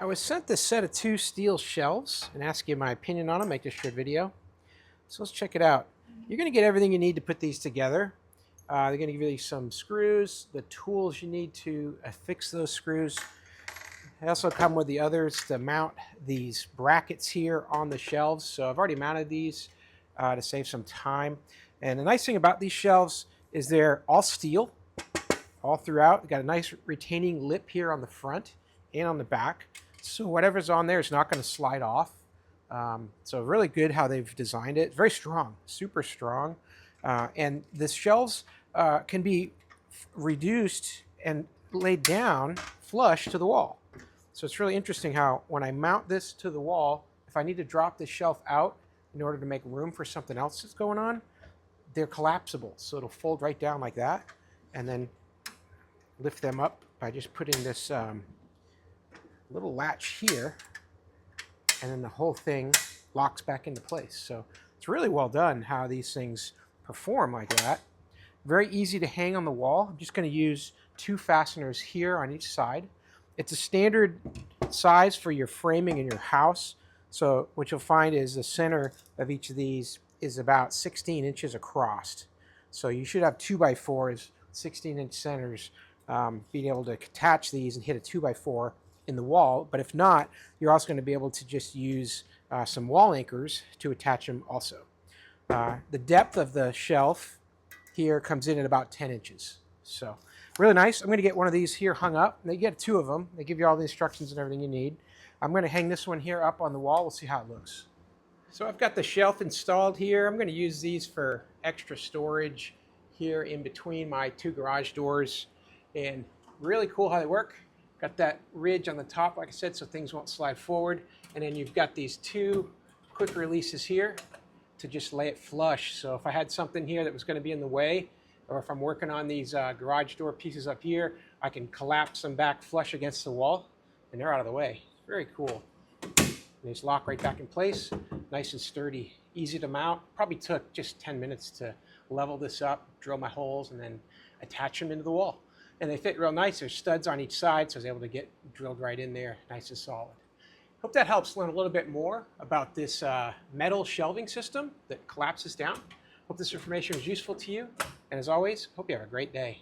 I was sent this set of 2 steel shelves and asked you my opinion on them, make this short video. So let's check it out. You're going to get everything you need to put these together. They're going to give you some screws, the tools you need to affix those screws. They also come with the others to mount these brackets here on the shelves. So I've already mounted these to save some time. And the nice thing about these shelves is they're all steel, all throughout. They've got a nice retaining lip here on the front and on the back. So whatever's on there is not going to slide off. So really good how they've designed it. Very strong, super strong. And the shelves can be reduced and laid down flush to the wall. So it's really interesting how when I mount this to the wall, if I need to drop this shelf out in order to make room for something else that's going on, they're collapsible. So it'll fold right down like that and then lift them up by just putting this little latch here, and then the whole thing locks back into place. So it's really well done how these things perform like that. Very easy to hang on the wall. I'm just going to use 2 fasteners here on each side. It's a standard size for your framing in your house. So what you'll find is the center of each of these is about 16 inches across. So you should have 2x4s, 16-inch centers, being able to attach these and hit a 2x4 in the wall. But if not, you're also going to be able to just use some wall anchors to attach them also. The depth of the shelf here comes in at about 10 inches. So really nice. I'm going to get one of these here hung up. They get 2 of them. They give you all the instructions and everything you need. I'm going to hang this one here up on the wall. We'll see how it looks. So I've got the shelf installed here. I'm going to use these for extra storage here in between my 2 garage doors. And really cool how they work. Got that ridge on the top, like I said, so things won't slide forward. And then you've got these 2 quick releases here to just lay it flush. So if I had something here that was going to be in the way, or if I'm working on these garage door pieces up here, I can collapse them back flush against the wall, and they're out of the way. Very cool. And they just lock right back in place, nice and sturdy, easy to mount. Probably took just 10 minutes to level this up, drill my holes, and then attach them into the wall. And they fit real nice. There's studs on each side, so I was able to get drilled right in there, nice and solid. Hope that helps learn a little bit more about this metal shelving system that collapses down. Hope this information was useful to you. And as always, hope you have a great day.